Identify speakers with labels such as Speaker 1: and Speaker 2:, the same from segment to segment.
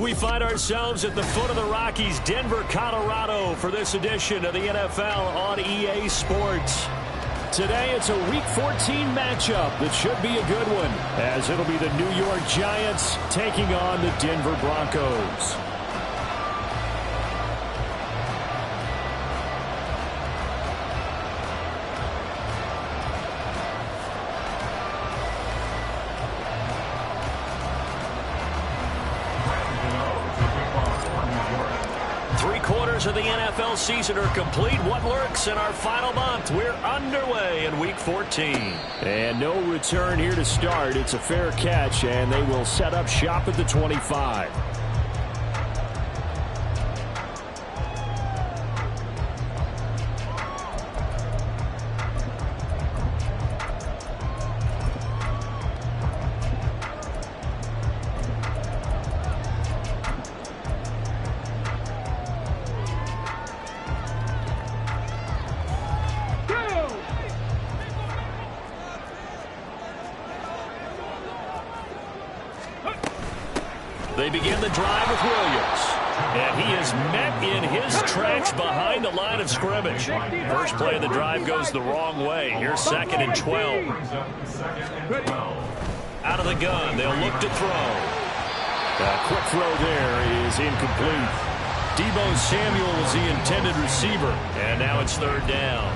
Speaker 1: we find ourselves at the foot of the Rockies, Denver, Colorado, for this edition of the NFL on EA Sports. Today, it's a Week 14 matchup that should be a good one, as it'll be the New York Giants taking on the Denver Broncos. Of the NFL season are complete. What lurks in our final month? We're underway in Week 14. And no return here to start. It's a fair catch, and they will set up shop at the 25. They begin the drive with Williams. And he is met in his tracks behind the line of scrimmage. First play of the drive goes the wrong way. Here's 2nd and 12. Out of the gun, they'll look to throw. A quick throw there is incomplete. Deebo Samuel was the intended receiver. And now it's 3rd down.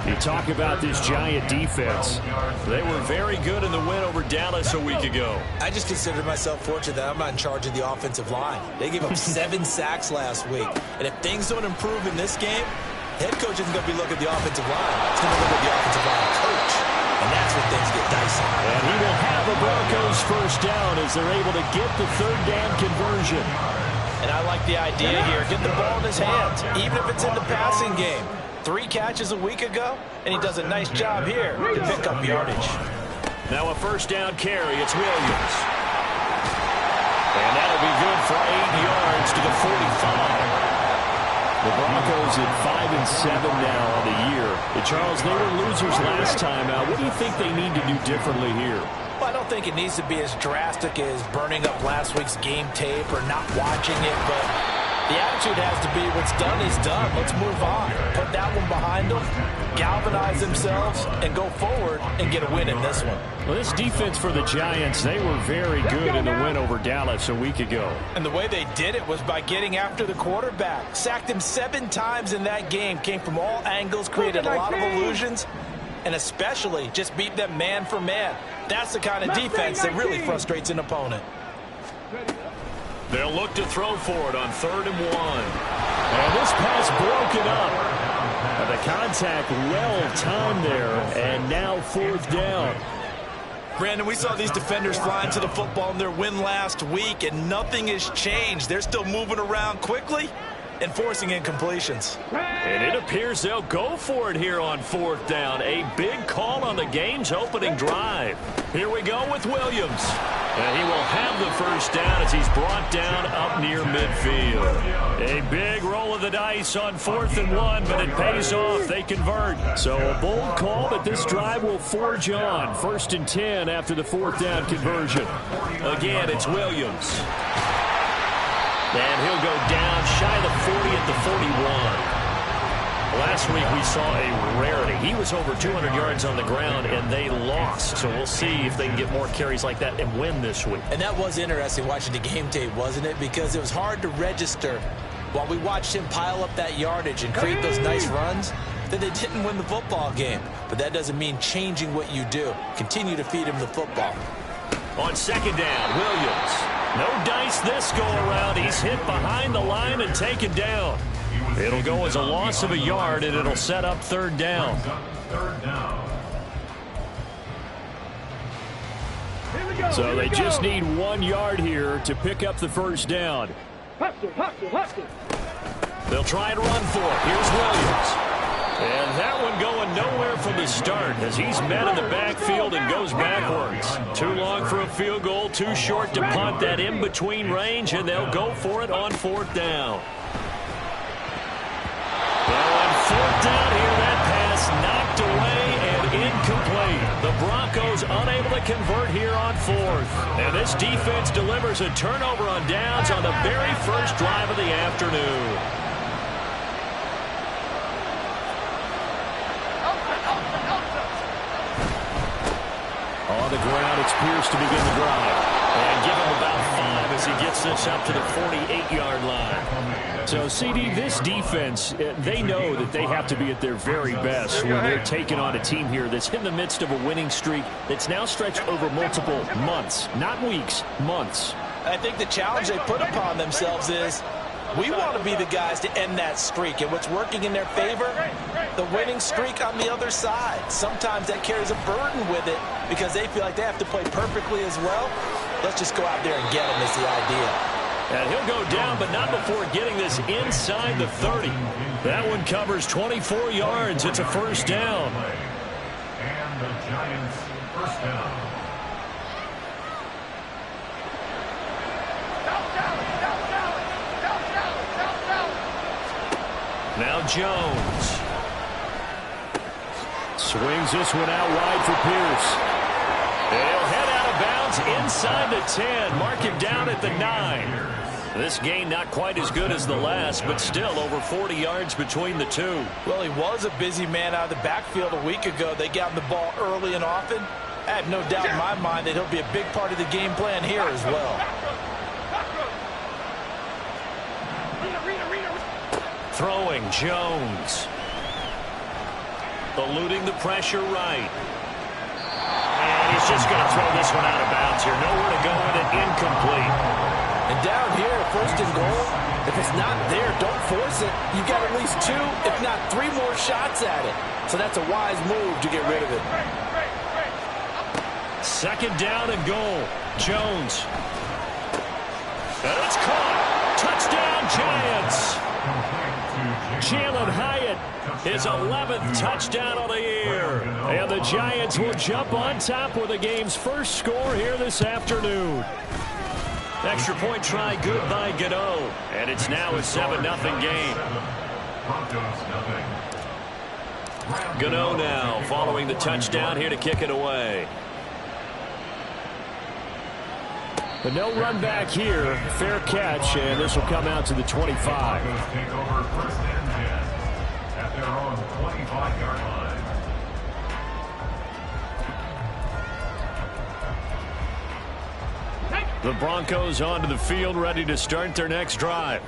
Speaker 1: You talk about this Giant defense. They were very good in the win over Dallas a week ago.
Speaker 2: I just consider myself fortunate that I'm not in charge of the offensive line. They gave up 7 sacks last week. And if things don't improve in this game, head coach isn't going to be looking at the offensive line. He's going to look at the offensive line coach. And that's when things get dicey.
Speaker 1: And he will have the Broncos first down as they're able to get the 3rd down conversion.
Speaker 2: And I like the idea here. Get the ball in his hands, even if it's in the passing game. 3 catches a week ago, and he does a nice job here to pick up yardage.
Speaker 1: Now a first down carry. It's Williams. And that'll be good for 8 yards to the 45. The Broncos at 5-7 now on the year. And Charles, they were losers last time out. What do you think they need to do differently here?
Speaker 2: Well, I don't think it needs to be as drastic as burning up last week's game tape or not watching it, but the attitude has to be what's done is done. Let's move on. Put that one behind them, galvanize themselves, and go forward and get a win in this one.
Speaker 1: Well, this defense for the Giants, they were very good in the win over Dallas a week ago.
Speaker 2: And the way they did it was by getting after the quarterback. Sacked him 7 times in that game. Came from all angles, created a lot of illusions, and especially just beat them man for man. That's the kind of defense that really frustrates an opponent.
Speaker 1: They'll look to throw for it on 3rd and 1. And this pass broken up. And the contact well timed there. And now 4th down.
Speaker 2: Brandon, we saw these defenders flying to the football in their win last week, and nothing has changed. They're still moving around quickly and forcing incompletions.
Speaker 1: And it appears they'll go for it here on 4th down. A big call on the game's opening drive. Here we go with Williams. And he will have the first down as he's brought down up near midfield. A big roll of the dice on 4th and 1, but it pays off. They convert. So a bold call, but this drive will forge on. 1st and 10 after the 4th down conversion. Again, it's Williams. And he'll go down shy of the 40 at the 41. Last week we saw a rarity. He was over 200 yards on the ground, and they lost. So we'll see if they can get more carries like that and win this week.
Speaker 2: And that was interesting watching the game tape, wasn't it? Because it was hard to register while we watched him pile up that yardage and create those nice runs that they didn't win the football game. But that doesn't mean changing what you do. Continue to feed him the football.
Speaker 1: On 2nd down, Williams. No dice this go around. He's hit behind the line and taken down. It'll go as a loss of a yard, and it'll set up 3rd down. So they just need 1 yard here to pick up the first down. They'll try and run for it. Here's Williams. And that one going nowhere from the start as he's met in the backfield and goes backwards. Too long for a field goal, too short to punt that in-between range, and they'll go for it on 4th down. Well, on 4th down here, that pass knocked away and incomplete. The Broncos unable to to convert here on fourth. And this defense delivers a turnover on downs on the very first drive of the afternoon. On the ground, it's Pierce to begin the drive. And give him about 5 as he gets this up to the 48-yard line. So, CD, this defense, they know that they have to be at their very best when they're taking on a team here that's in the midst of a winning streak that's now stretched over multiple months, not weeks, months.
Speaker 2: I think the challenge they put upon themselves is we want to be the guys to end that streak. And what's working in their favor? The winning streak on the other side. Sometimes that carries a burden with it because they feel like they have to play perfectly as well. Let's just go out there and get them is the idea.
Speaker 1: And he'll go down, but not before getting this inside the 30. That one covers 24 yards. It's a first down.
Speaker 3: And the Giants first down.
Speaker 1: Now Jones. Swings this one out wide for Pierce. They'll head out of bounds inside the 10. Mark him down at the 9. This gain not quite as good as the last, but still over 40 yards between the two.
Speaker 2: Well, he was a busy man out of the backfield a week ago. They got him the ball early and often. I have no doubt in my mind that he'll be a big part of the game plan here as well.
Speaker 1: Throwing Jones. Eluding the pressure right. And he's just going to throw this one out of bounds here. Nowhere to go with it. Incomplete.
Speaker 2: And down here, first and goal, if it's not there, don't force it. You've got at least 2, if not 3 more shots at it. So that's a wise move to get rid of it.
Speaker 1: Second down and goal. Jones. And it's caught. Touchdown, Giants. Jalen Hyatt, his 11th touchdown of the year. And the Giants will jump on top with the game's first score here this afternoon. Extra point try good by Gano. And it's now a 7-0 game. Gano now following the touchdown here to kick it away. But no run back here. Fair catch, and this will come out to the 25.
Speaker 3: Take over first and 10 at their own 25-yard line.
Speaker 1: The Broncos onto the field, ready to start their next drive.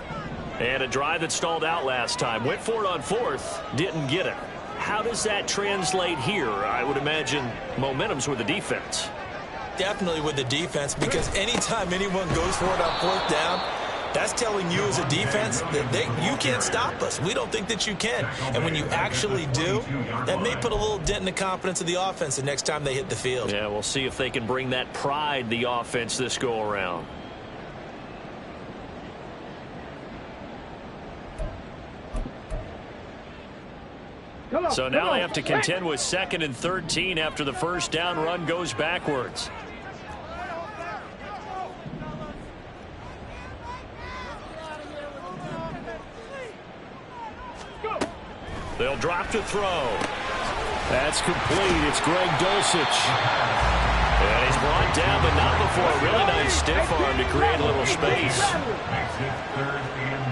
Speaker 1: And a drive that stalled out last time. Went for it on fourth, didn't get it. How does that translate here? I would imagine momentum's with the defense.
Speaker 2: Definitely with the defense, because anytime anyone goes for it on fourth down, that's telling you as a defense that you can't stop us. We don't think that you can. And when you actually do, that may put a little dent in the confidence of the offense the next time they hit the field.
Speaker 1: Yeah, we'll see if they can bring that pride, the offense, this go-around. So now they have to contend with 2nd and 13 after the first down run goes backwards. They'll drop to throw. That's complete. It's Greg Dulcich. And he's brought down, but not before a really nice stiff arm to create a little space.
Speaker 3: Makes it 3rd and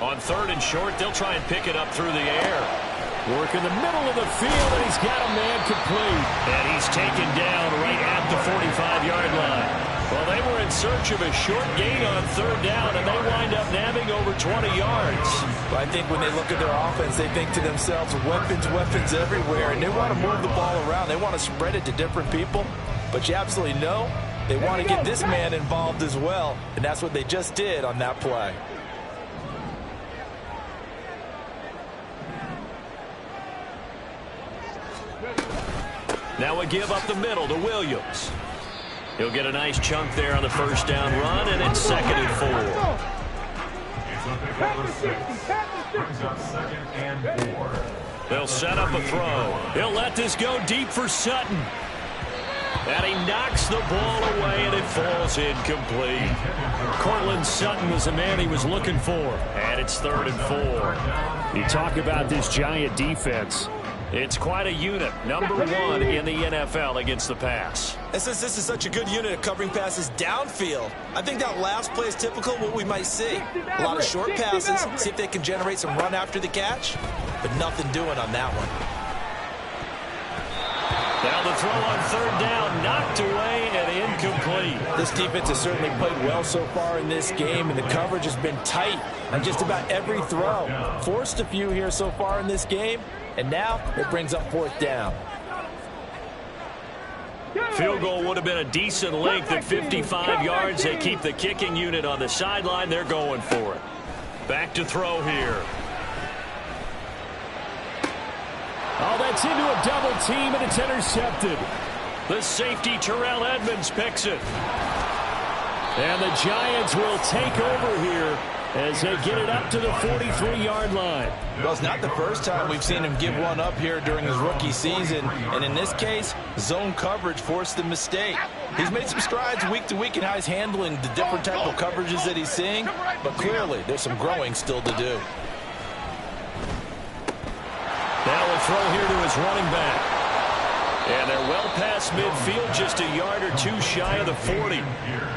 Speaker 3: 3.
Speaker 1: On 3rd and short, they'll try and pick it up through the air. Work in the middle of the field, and he's got a man complete. And he's taken down right at the 45-yard line. Well, they were in search of a short gain on 3rd down, and they wind up nabbing over 20 yards.
Speaker 2: But I think when they look at their offense, they think to themselves, weapons everywhere, and they want to move the ball around. They want to spread it to different people. But you absolutely know they want to get this man involved as well, and that's what they just did on that play.
Speaker 1: Now a give up the middle to Williams. He'll get a nice chunk there on the first down run, and it's 2nd and 4.
Speaker 3: It's a pick over 6. Brings up 2nd and 4.
Speaker 1: They'll set up a throw. He'll let this go deep for Sutton. And he knocks the ball away, and it falls incomplete. Cortland Sutton was the man he was looking for. And it's 3rd and 4. You talk about this Giant defense. It's quite a unit, number 1 in the NFL against the pass.
Speaker 2: And since this is such a good unit at covering passes downfield, I think that last play is typical of what we might see. A lot of short passes, see if they can generate some run after the catch, but nothing doing on that one.
Speaker 1: Now the throw on 3rd down, knocked away and incomplete.
Speaker 2: This defense has certainly played well so far in this game, and the coverage has been tight on just about every throw. Forced a few here so far in this game, and now it brings up 4th down.
Speaker 1: Field goal would have been a decent length at 55 yards. They keep the kicking unit on the sideline. They're going for it. Back to throw here.
Speaker 4: Oh, that's into a double team, and it's intercepted.
Speaker 1: The safety, Terrell Edmunds, picks it.
Speaker 4: And the Giants will take over here as they get it up to the 43-yard line.
Speaker 2: Well, it's not the first time we've seen him give one up here during his rookie season. And in this case, zone coverage forced the mistake. He's made some strides week to week in how he's handling the different type of coverages that he's seeing. But clearly, there's some growing still to do.
Speaker 1: Now a throw here to his running back. And they're well past midfield, just a yard or two shy of the 40.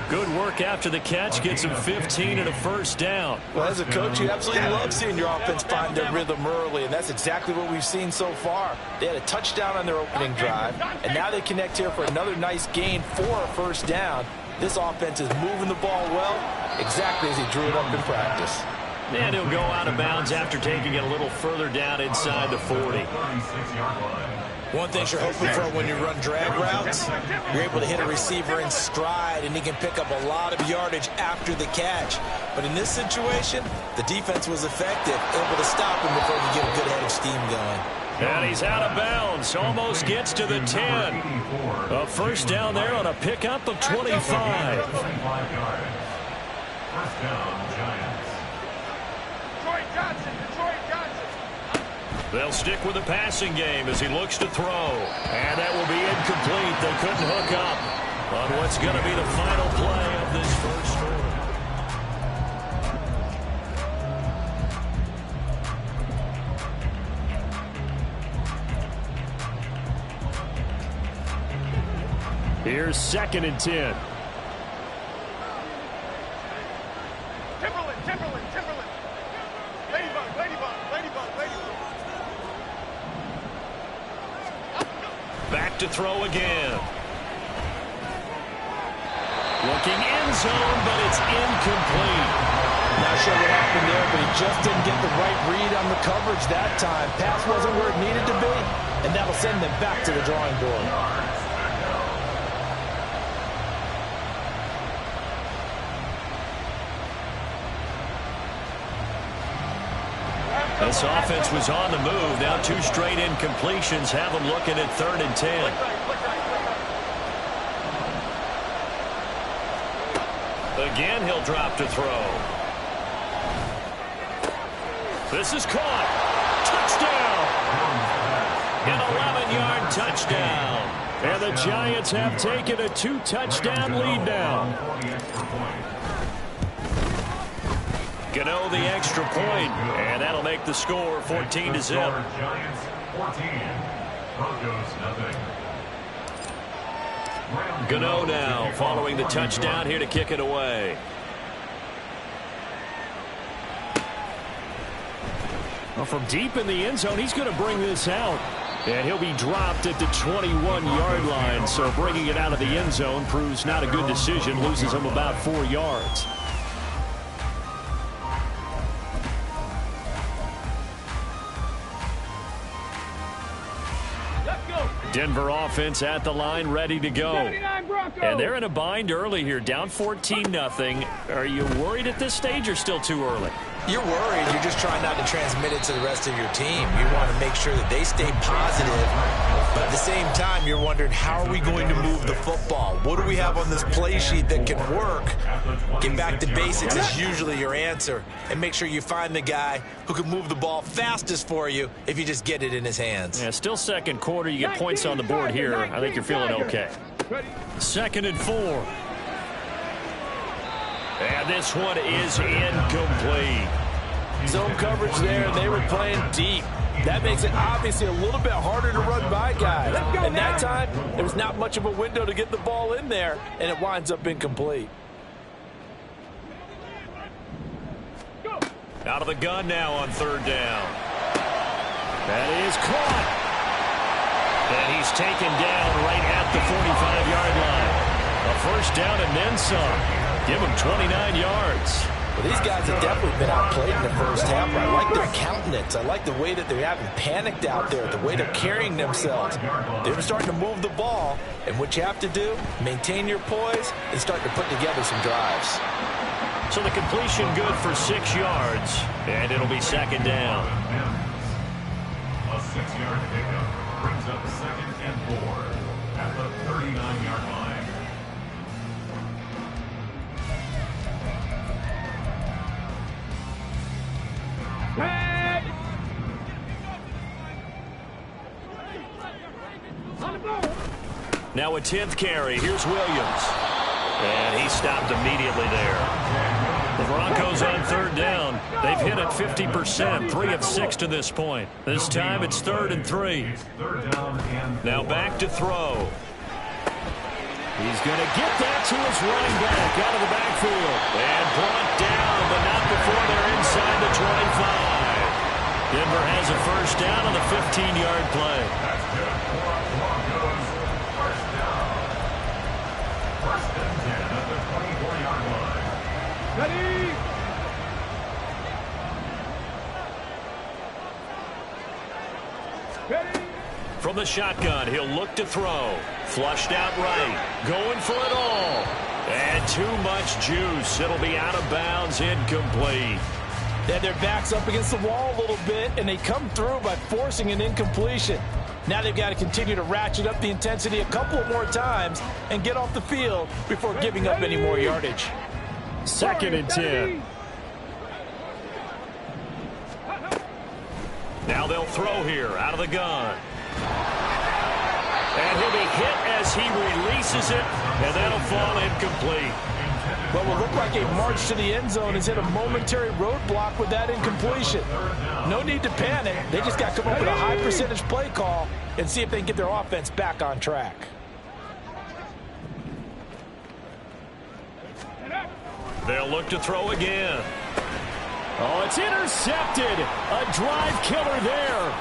Speaker 1: Good work after the catch, gets him 15 and a 1st down.
Speaker 2: Well, as a coach, you absolutely love seeing your offense find their rhythm early, and that's exactly what we've seen so far. They had a touchdown on their opening drive, and now they connect here for another nice gain for a 1st down. This offense is moving the ball well, exactly as he drew it up in practice.
Speaker 1: And he'll go out of bounds after taking it a little further down inside the 40.
Speaker 2: One thing you're hoping for when you run drag routes, you're able to hit a receiver in stride, and he can pick up a lot of yardage after the catch. But in this situation, the defense was effective, able to stop him before he could get a good head of steam going.
Speaker 1: And he's out of bounds, almost gets to the 10. A 1st down there on a pickup of 25.
Speaker 3: 1st down, Giants.
Speaker 1: They'll stick with the passing game as he looks to throw. And that will be incomplete. They couldn't hook up on what's going to be the final play of this 1st quarter.
Speaker 4: Here's 2nd and 10.
Speaker 5: Timberland. Ladybug.
Speaker 1: Back to throw again. Looking end zone, but it's incomplete.
Speaker 2: Not sure what happened there, but he just didn't get the right read on the coverage that time. Pass wasn't where it needed to be, and that'll send them back to the drawing board.
Speaker 1: This offense was on the move. Now 2 straight incompletions have them looking at 3rd and 10. Again, he'll drop to throw. This is caught. Touchdown. An 11-yard touchdown.
Speaker 4: And the Giants have taken a 2-touchdown lead now.
Speaker 1: Gano the extra point, and that'll make the score 14-0.
Speaker 3: Giants 14, Broncos nothing.
Speaker 1: Gano now following the touchdown here to kick it away.
Speaker 4: Well, from deep in the end zone, he's going to bring this out. And he'll be dropped at the 21-yard line. So bringing it out of the end zone proves not a good decision. Loses him about 4 yards. Denver offense at the line, ready to go. And they're in a bind early here, down 14-0. Are you worried at this stage or still too early?
Speaker 2: You're worried. You're just trying not to transmit it to the rest of your team. You want to make sure that they stay positive. But at the same time, you're wondering, how are we going to move the football? What do we have on this play sheet that can work? Get back to basics is usually your answer. And make sure you find the guy who can move the ball fastest for you if you just get it in his hands.
Speaker 4: Yeah, still 2nd quarter. You get points on the board here. I think you're feeling okay.
Speaker 1: 2nd and 4. And this one is incomplete.
Speaker 2: Zone coverage there, and they were playing deep. That makes it obviously a little bit harder to run by guys. And that time, there was not much of a window to get the ball in there, and it winds up incomplete.
Speaker 1: Out of the gun now on third down.
Speaker 4: That is caught.
Speaker 1: And he's taken down right at the 45-yard line. A first down and then some. Give him 29 yards.
Speaker 2: Well, these guys have definitely been outplayed in the first half. I like their countenance. I like the way that they haven't panicked out there, the way they're carrying themselves. They're starting to move the ball, and what you have to do, maintain your poise and start to put together some drives.
Speaker 1: So the completion good for 6 yards, and it'll be second down.
Speaker 3: A 6-yard pickup brings up 2nd and 4 at the 39-yard line.
Speaker 1: Now a 10th carry. Here's Williams. And he stopped immediately there. The Broncos on third down. They've hit it 50%, 3 of 6 to this point. This time it's 3rd and 3. Now back to throw.
Speaker 4: He's going to get that to his running back out of the backfield.
Speaker 1: And brought down, but not before they're inside the 25. Denver has a first down on the 15-yard play.
Speaker 3: That's good for Broncos. First down. 1st and 10 at the 24-yard line.
Speaker 5: Ready? Ready?
Speaker 1: From the shotgun, he'll look to throw. Flushed out right. Going for it all. And too much juice. It'll be out of bounds, incomplete.
Speaker 2: They had their backs up against the wall a little bit, and they come through by forcing an incompletion. Now they've got to continue to ratchet up the intensity a couple more times and get off the field before giving up any more yardage.
Speaker 4: 2nd and 10.
Speaker 1: Now they'll throw here out of the gun. And he'll be hit as he releases it, and that'll fall incomplete.
Speaker 2: What will look like a march to the end zone has hit a momentary roadblock with that incompletion. No need to panic. They just got to come up with a high percentage play call and see if they can get their offense back on track.
Speaker 1: They'll look to throw again.
Speaker 4: Oh, it's intercepted. A drive killer there.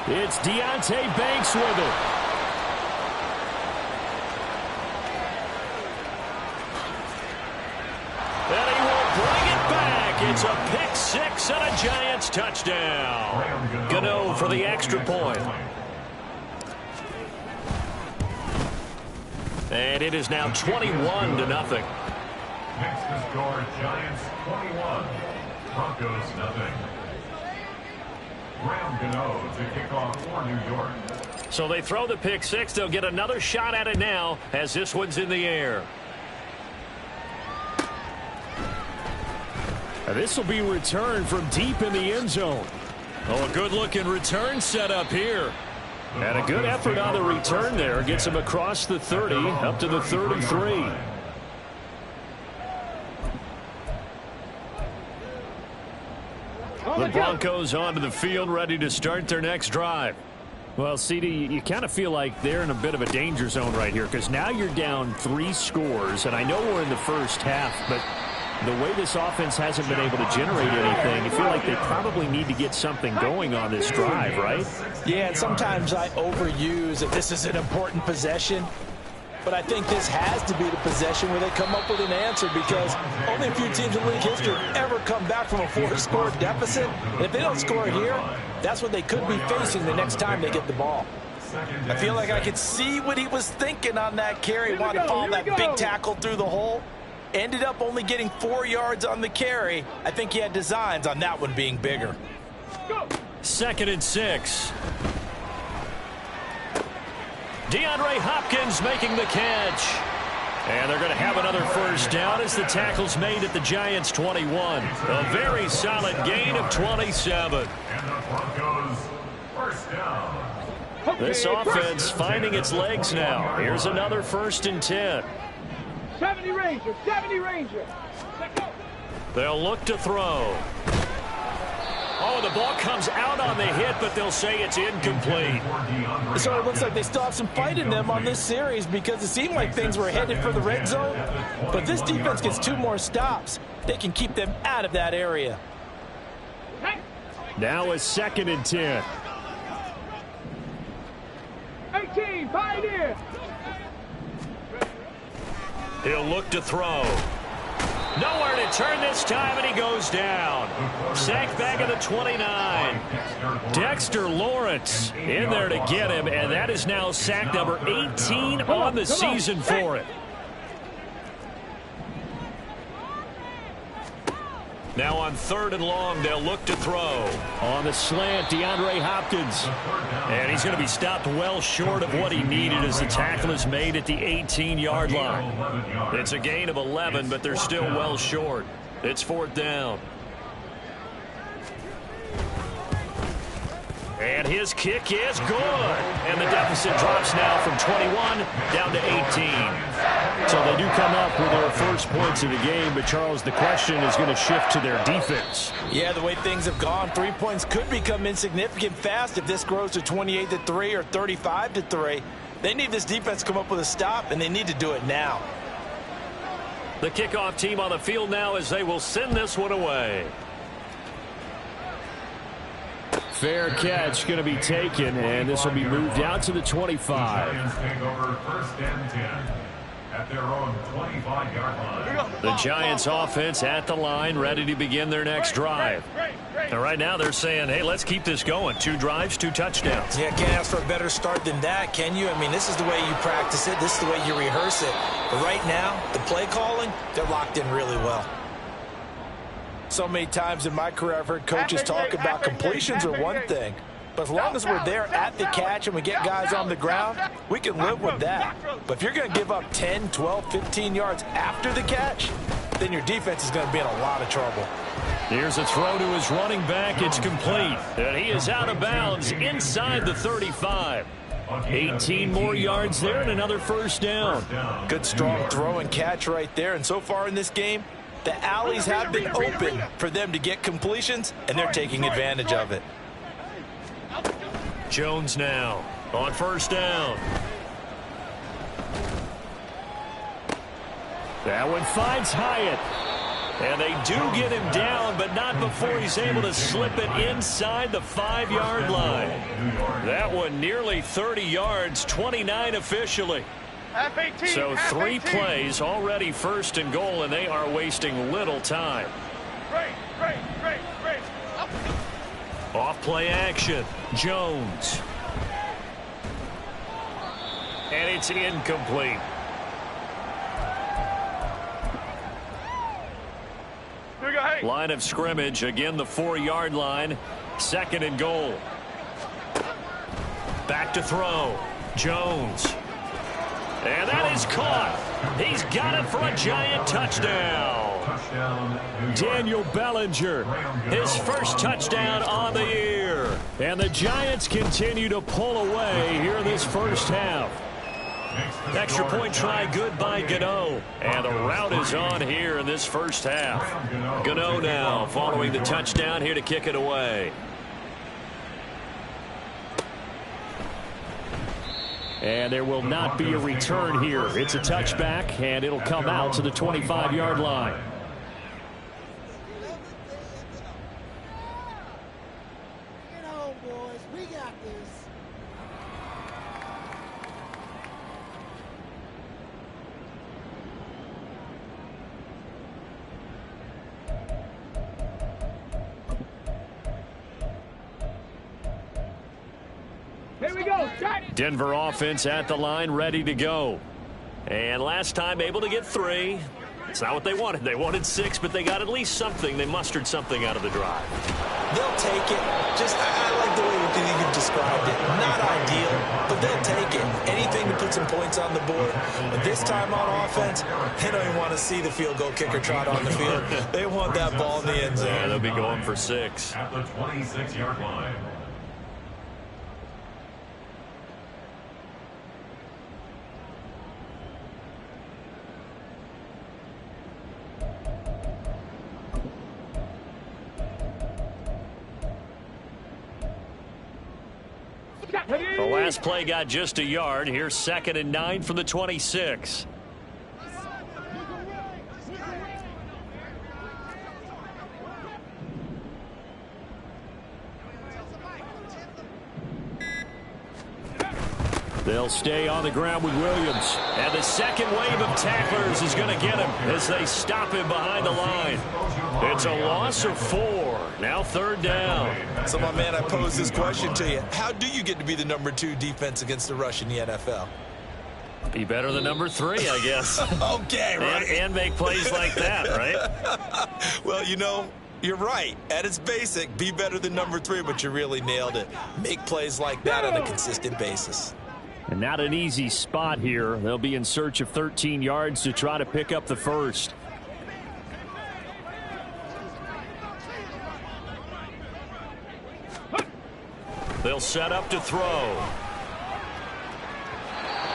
Speaker 4: It's Deonte Banks with it.
Speaker 1: And he will bring it back. It's a pick six and a Giants touchdown. Gano for the extra point. And it is now 21-0.
Speaker 3: Next to score, Giants 21, Broncos nothing. Graham Gano to kick off for New York.
Speaker 1: So they throw the pick six. They'll get another shot at it now as this one's in the air.
Speaker 4: This will be returned from deep in the end zone.
Speaker 1: Oh, a good-looking return set up here.
Speaker 4: And a good effort on the return there. Gets him across the 30, up to the 33.
Speaker 1: The Broncos onto the field, ready to start their next drive.
Speaker 4: Well, CD, you kind of feel like they're in a bit of a danger zone right here because now you're down 3 scores, and I know we're in the first half, but the way this offense hasn't been able to generate anything, you feel like they probably need to get something going on this drive, right?
Speaker 2: Yeah, and sometimes I overuse that this is an important possession. But I think this has to be the possession where they come up with an answer because only a few teams in league history have ever come back from a 4-score deficit. And if they don't score here, that's what they could be facing the next time they get the ball. I feel like I could see what he was thinking on that carry. Wanted to follow that big tackle through the hole. Ended up only getting 4 yards on the carry. I think he had designs on that one being bigger.
Speaker 1: 2nd and 6. DeAndre Hopkins making the catch. And they're going to have another first down as the tackle's made at the Giants' 21. A very solid gain of 27.
Speaker 3: And the Broncos first down.
Speaker 1: This offense finding its legs now. Here's another 1st and 10.
Speaker 5: 70 Ranger, 70 Ranger.
Speaker 1: They'll look to throw. Oh, the ball comes out on the hit, but they'll say it's incomplete.
Speaker 2: So it looks like they still have some fight in them on this series because it seemed like things were headed for the red zone. But this defense gets 2 more stops. They can keep them out of that area.
Speaker 4: Now a 2nd and 10.
Speaker 5: 18, Pioneer.
Speaker 1: He'll look to throw. Nowhere to turn this time, and he goes down. Sacked back at the 29. Dexter Lawrence in there to get him, and that is now sack number 18 on the season for it. Now on 3rd and long, they'll look to throw.
Speaker 4: On the slant, DeAndre Hopkins.
Speaker 1: And he's going to be stopped well short of what he needed as the tackle is made at the 18-yard line. It's a gain of 11, but they're still well short. It's 4th down. And his kick is good. And the deficit drops now from 21 down to 18.
Speaker 4: So they do come up with their first points of the game, but Charles, the question is going to shift to their defense.
Speaker 2: Yeah, the way things have gone, 3 points could become insignificant fast if this grows to 28-3 or 35-3. They need this defense to come up with a stop, and they need to do it now.
Speaker 1: The kickoff team on the field now as they will send this one away.
Speaker 4: Fair catch going to be taken, and this will be moved out to the 25.
Speaker 3: Take over 1st and 10 at their own 25-yard line.
Speaker 1: The Giants offense at the line, ready to begin their next drive. And right now they're saying, hey, let's keep this going. 2 drives, 2 touchdowns.
Speaker 2: Yeah, can't ask for a better start than that, can you? I mean, this is the way you practice it. This is the way you rehearse it. But right now, the play calling, they're locked in really well. So many times in my career I've heard coaches talk about completions are one thing, but as long as we're there at the catch and we get guys on the ground, we can live with that. But if you're going to give up 10, 12, 15 yards after the catch, then your defense is going to be in a lot of trouble.
Speaker 1: Here's a throw to his running back. It's complete. And he is out of bounds inside the 35. 18 more yards there and another 1st down.
Speaker 2: Good strong throw and catch right there. And so far in this game, the alleys have been open for them to get completions, and they're taking advantage of it.
Speaker 1: Jones now on 1st down.
Speaker 4: That one finds Hyatt.
Speaker 1: And they do get him down, but not before he's able to slip it inside the 5-yard line. That one nearly 30 yards, 29 officially. So 3 plays, already 1st and goal, and they are wasting little time. Off play action, Jones. And it's incomplete. Line of scrimmage, again the 4-yard line, 2nd and goal. Back to throw, Jones. And that is caught. He's got it for a Giant touchdown.
Speaker 4: Daniel Bellinger,
Speaker 1: His 1st touchdown on the year.
Speaker 4: and the Giants continue to pull away here in this 1st half.
Speaker 1: Extra point try good by Gano. And the route is on here in this 1st half. Gano now following the touchdown here to kick it away.
Speaker 4: And there will not be a return here. It's a touchback, and it'll come out to the 25-yard line.
Speaker 6: Bring it home, boys. We got this.
Speaker 5: Here we go. Shot.
Speaker 1: Denver offense at the line, ready to go. And last time able to get 3. It's not what they wanted. They wanted 6, but they got at least something. They mustered something out of the drive.
Speaker 2: They'll take it. Just, I like the way you've described it. Not ideal, but they'll take it. Anything to put some points on the board. But this time on offense, they don't even want to see the field goal kicker trot on the field. They want that ball in the end zone.
Speaker 1: Yeah, they'll be going for 6.
Speaker 3: At the 26-yard line.
Speaker 4: The last play got just a yard. Here's 2nd and 9 from the 26. They'll stay on the ground with Williams. And the second wave of tacklers is going to get him as they stop him behind the line. It's a loss of 4. Now 3rd down.
Speaker 2: So, my man, I pose this question to you. How do you get to be the #2 defense against the rush in the NFL?
Speaker 4: Be better than #3, I guess.
Speaker 2: Okay, right.
Speaker 4: And make plays like that, right?
Speaker 2: Well, you know, you're right. At its basic, be better than #3, but you really nailed it. Make plays like that on a consistent basis.
Speaker 4: And not an easy spot here. They'll be in search of 13 yards to try to pick up the first. They'll set up to throw.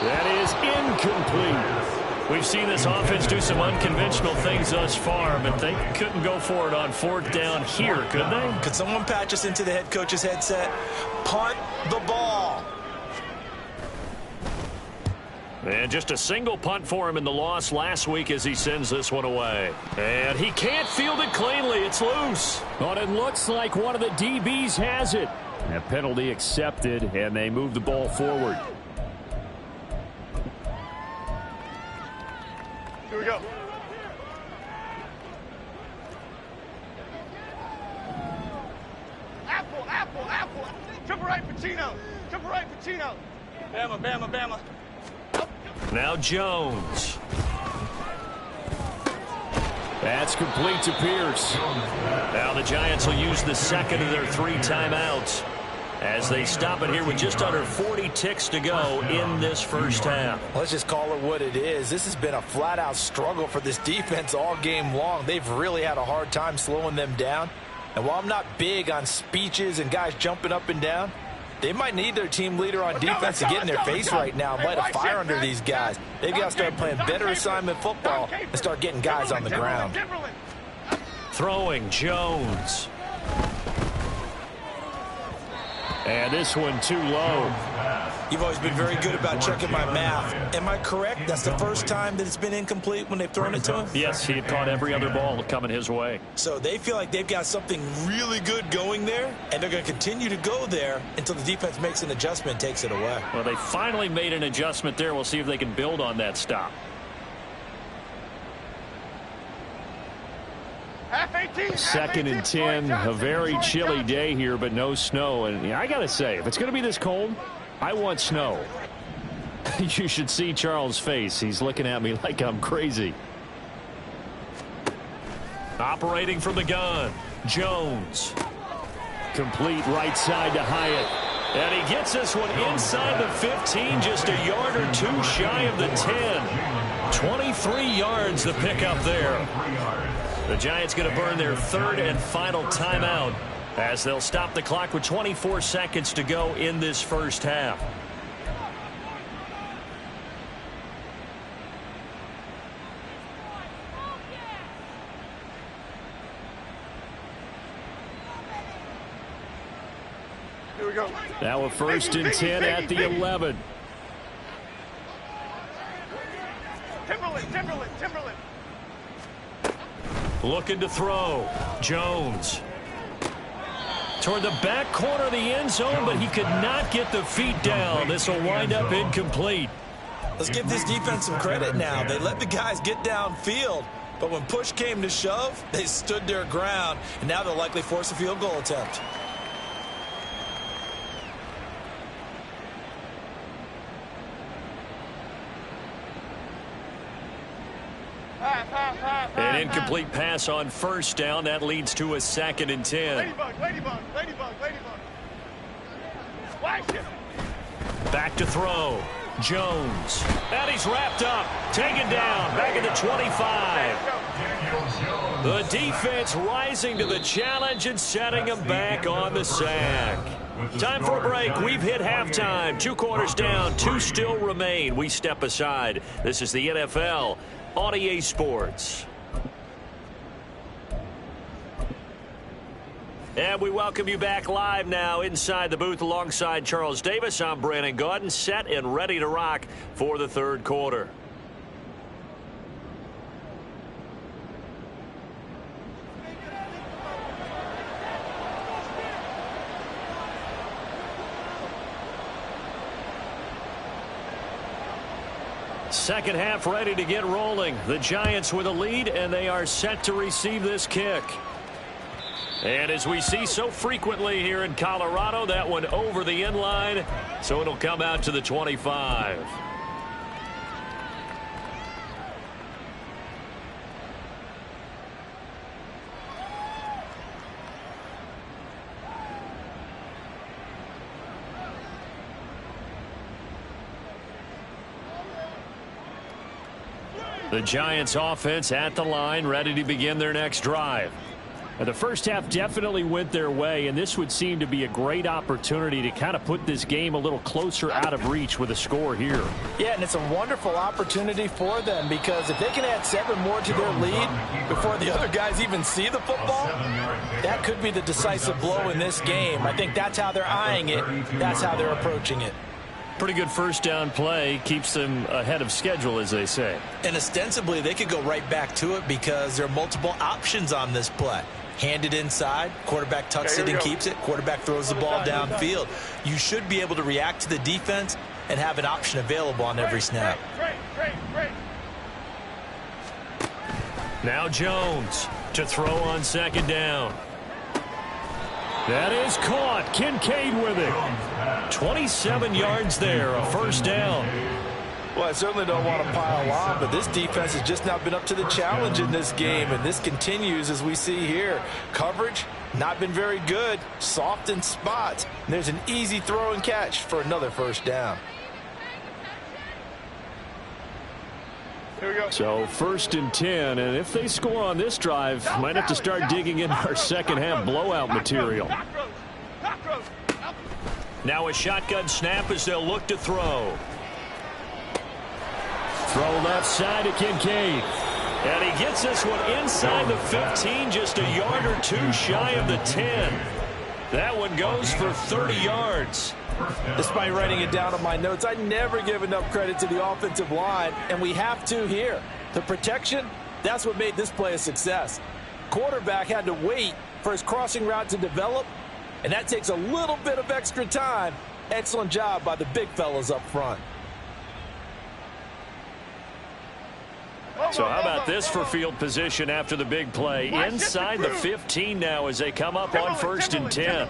Speaker 4: That is incomplete. We've seen this offense do some unconventional things thus far, but they couldn't go for it on 4th down here, could they?
Speaker 2: Could someone patch us into the head coach's headset? Punt the ball.
Speaker 4: And just a single punt for him in the loss last week as he sends this one away. And he can't field it cleanly. It's loose. But it looks like one of the DBs has it. A penalty accepted, and they move the ball forward.
Speaker 5: Here we go. Apple. Triple right, Pacino. Triple right, Pacino. Bama.
Speaker 4: Now Jones. That's complete to Pierce. Now the Giants will use the second of their 3 timeouts as they stop it here with just under 40 ticks to go in this first half.
Speaker 2: Let's just call it what it is. This has been a flat-out struggle for this defense all game long. They've really had a hard time slowing them down. And while I'm not big on speeches and guys jumping up and down, they might need their team leader on defense to get in their face right now and light a fire under these guys. They've got to start playing better assignment football and start getting guys on the ground.
Speaker 4: Throwing Jones. And this one too low.
Speaker 2: You've always been very good about checking my math. Am I correct? That's the first time that it's been incomplete when they've thrown it to him?
Speaker 4: Yes, he had caught every other ball coming his way.
Speaker 2: So they feel like they've got something really good going there, and they're going to continue to go there until the defense makes an adjustment and takes it away.
Speaker 4: Well, they finally made an adjustment there. We'll see if they can build on that stop. Second and 10, a very chilly day here, but no snow. And I got to say, if it's going to be this cold, I want snow. You should see Charles' face. He's looking at me like I'm crazy. Operating from the gun, Jones. Complete right side to Hyatt. And he gets this one inside the 15, just a yard or 2 shy of the 10. 23 yards the pickup there. The Giants going to burn their 3rd and final timeout as they'll stop the clock with 24 seconds to go in this first half.
Speaker 5: Here we go.
Speaker 4: Now a 1st and 10 at the 11.
Speaker 5: Timberland.
Speaker 4: Looking to throw. Jones. Toward the back corner of the end zone, but he could not get the feet down. This will wind up incomplete.
Speaker 2: Let's give this defense some credit now. They let the guys get downfield, but when push came to shove, they stood their ground, and now they'll likely force a field goal attempt.
Speaker 4: An incomplete pass on 1st down. That leads to a 2nd and 10.
Speaker 5: Ladybug. Watch it.
Speaker 4: Back to throw. Jones. And he's wrapped up. Taken down. Back at the 25. The defense rising to the challenge and setting him back on the sack. Time for a break. We've hit halftime. 2 quarters down. 2 still remain. We step aside. This is the NFL on EA Sports.
Speaker 1: And we welcome you back live now inside the booth alongside Charles Davis. I'm Brandon Gaudin, set and ready to rock for the third quarter. Second half ready to get rolling. The Giants with a lead, and they are set to receive this kick. And as we see so frequently here in Colorado, that one over the end line, so it'll come out to the 25. The Giants offense at the line, ready to begin their next drive.
Speaker 4: The first half definitely went their way, and this would seem to be a great opportunity to kind of put this game a little closer out of reach with a score here.
Speaker 2: Yeah, and it's a wonderful opportunity for them, because if they can add 7 more to their lead before the other guys even see the football, that could be the decisive blow in this game. I think that's how they're eyeing it. That's how they're approaching it.
Speaker 1: Pretty good first down play. Keeps them ahead of schedule, as they say.
Speaker 7: And ostensibly, they could go right back to it because there are multiple options on this play. Hand it inside, quarterback tucks it and keeps it, quarterback throws the ball downfield. You should be able to react to the defense and have an option available on every snap.
Speaker 1: Now Jones to throw on second down.
Speaker 4: That is caught. Kincaid with it. 27 yards there, a first down.
Speaker 2: Well, I certainly don't want to pile on, but this defense has just not been up to the challenge in this game, and this continues as we see here. Coverage, not been very good, soft in spots. And there's an easy throw and catch for another first down.
Speaker 5: Here we go.
Speaker 4: So 1st and 10, and if they score on this drive, might have to start digging into our second half blowout material.
Speaker 1: Now a shotgun snap as they'll look to throw.
Speaker 4: Throw left side to Kincaid.
Speaker 1: And he gets this one inside the 15, just a yard or two shy of the 10. That one goes for 30 yards.
Speaker 2: Despite writing it down on my notes, I never give enough credit to the offensive line, and we have to here. The protection, that's what made this play a success. Quarterback had to wait for his crossing route to develop, and that takes a little bit of extra time. Excellent job by the big fellas up front.
Speaker 1: So how about this for field position after the big play? Inside the 15 now as they come up on 1st and 10.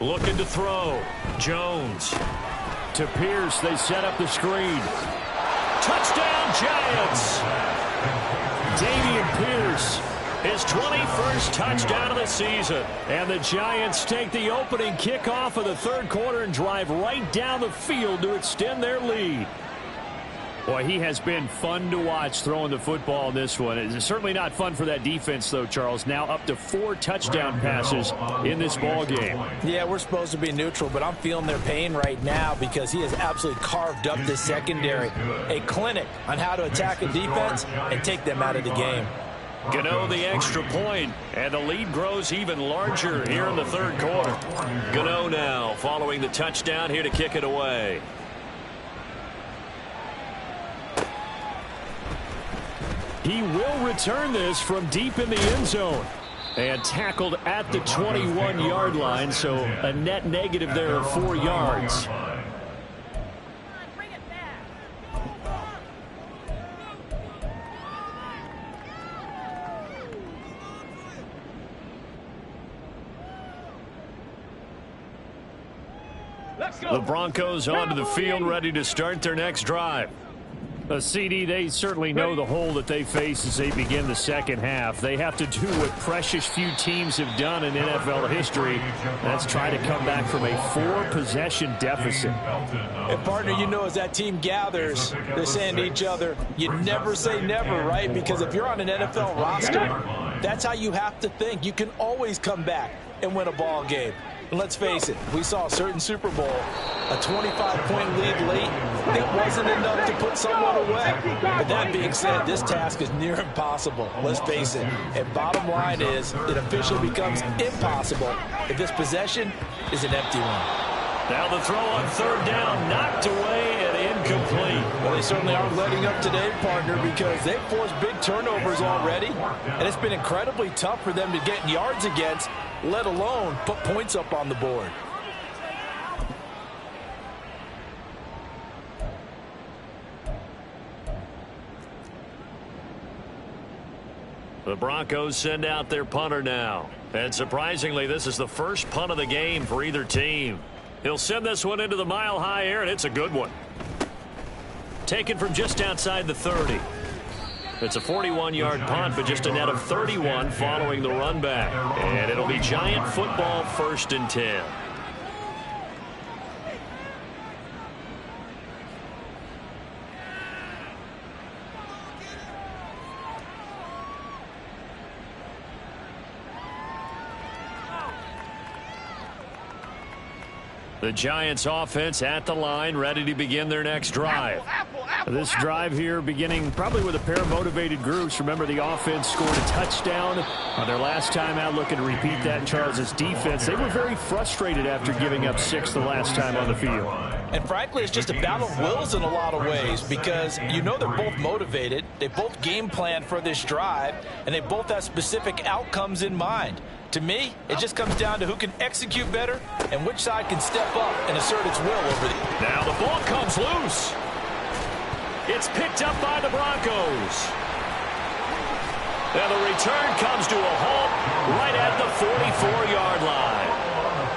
Speaker 1: Looking to throw. Jones.
Speaker 4: To Pierce, they set up the screen.
Speaker 1: Touchdown, Giants!
Speaker 4: Dameon Pierce.
Speaker 1: His 21st touchdown of the season.
Speaker 4: And the Giants take the opening kickoff of the third quarter and drive right down the field to extend their lead. Boy, he has been fun to watch throwing the football in this one. It's certainly not fun for that defense, though, Charles. Now up to 4 touchdown passes in this ball game.
Speaker 2: Yeah, we're supposed to be neutral, but I'm feeling their pain right now because he has absolutely carved up the secondary. A clinic on how to attack a defense and take them out of the game.
Speaker 1: Gano the extra point, and the lead grows even larger here in the third quarter. Gano now following the touchdown here to kick it away.
Speaker 4: He will return this from deep in the end zone. And tackled at the 21-yard line, so a net negative there of 4 yards.
Speaker 1: The Broncos onto the field, ready to start their next drive.
Speaker 4: CD, they certainly know the hole that they face as they begin the second half. They have to do what precious few teams have done in NFL history. That's try to come back from a 4-possession deficit.
Speaker 2: And, partner, you know, as that team gathers, they're saying to each other, you never say never, right? Because if you're on an NFL roster, that's how you have to think. You can always come back and win a ball game. And let's face it, we saw a certain Super Bowl, a 25-point lead late. That wasn't enough to put someone away. But that being said, this task is near impossible. Let's face it. And bottom line is, it officially becomes impossible if this possession is an empty one.
Speaker 4: Now the throw on third down, knocked away and incomplete.
Speaker 2: Well, they certainly aren't letting up today, partner, because they've forced big turnovers already. And it's been incredibly tough for them to get yards against, let alone put points up on the board.
Speaker 4: The Broncos send out their punter now. And surprisingly, this is the first punt of the game for either team. He'll send this one into the mile-high air, and it's a good one. Taken from just outside the 30. It's a 41-yard punt, but just a net of 31 following the run back. And it'll be Giant football, 1st and 10. The Giants offense at the line, ready to begin their next drive. This drive here beginning probably with a pair of motivated groups. Remember, the offense scored a touchdown on their last time out, looking to repeat that in Charles' defense. They were very frustrated after giving up 6 the last time on the field.
Speaker 2: And frankly, it's just a battle of wills in a lot of ways, because you know they're both motivated, they both game plan for this drive, and they both have specific outcomes in mind. To me, it just comes down to who can execute better and which side can step up and assert its will over the...
Speaker 4: Now the ball comes loose. It's picked up by the Broncos. Now the return comes to a halt right at the 44-yard line.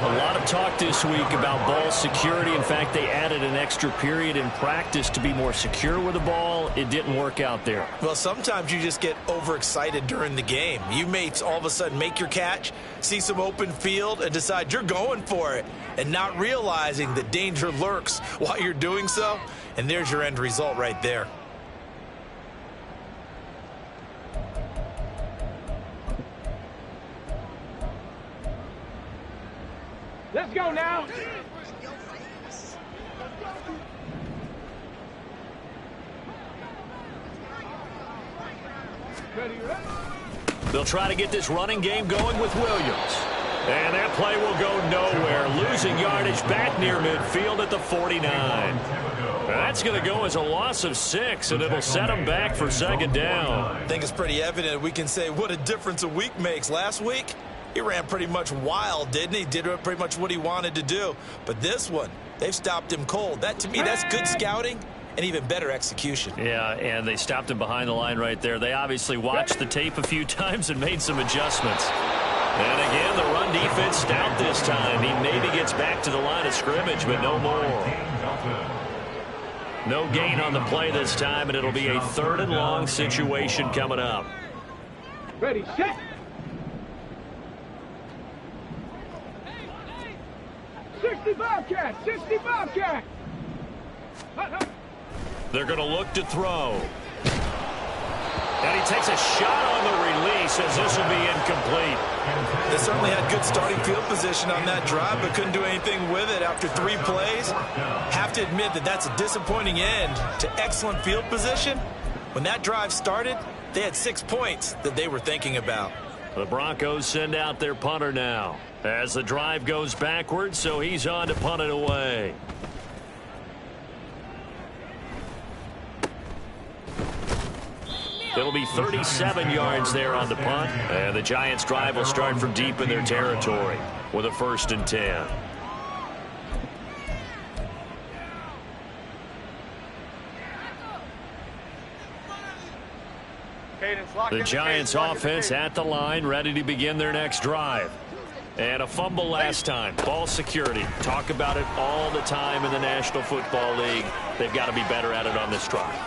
Speaker 4: A lot of talk this week about ball security. In fact, they added an extra period in practice to be more secure with the ball. It didn't work out there.
Speaker 7: Well, sometimes you just get overexcited during the game. You may all of a sudden make your catch, see some open field, and decide you're going for it, and not realizing that danger lurks while you're doing so. And there's your end result right there.
Speaker 5: Let's go now.
Speaker 4: They'll try to get this running game going with Williams. And that play will go nowhere. Losing yardage back near midfield at the 49. That's going to go as a loss of 6, and it'll set them back for 2nd down.
Speaker 7: I think it's pretty evident we can say what a difference a week makes. Last week, he ran pretty much wild, didn't he? Did pretty much what he wanted to do. But this one, they've stopped him cold. That, to me, that's good scouting and even better execution.
Speaker 4: Yeah, and they stopped him behind the line right there. They obviously watched the tape a few times and made some adjustments. And again, the run defense stout this time. He maybe gets back to the line of scrimmage, but no more. No gain on the play this time, and it'll be a 3rd and long situation coming up.
Speaker 5: Ready, set. 60 Bobcat, 60 Bobcat.
Speaker 4: They're going to look to throw. And he takes a shot on the release as this will be incomplete.
Speaker 7: They certainly had good starting field position on that drive, but couldn't do anything with it after 3 plays. Have to admit that that's a disappointing end to excellent field position. When that drive started, they had 6 points that they were thinking about.
Speaker 4: The Broncos send out their punter now as the drive goes backwards, so he's on to punt it away. It'll be 37 yards there on the punt, and the Giants' drive will start from deep in their territory with a 1st and 10. The Giants' offense at the line, ready to begin their next drive. And a fumble last time. Ball security. Talk about it all the time in the National Football League. They've got to be better at it on this drive.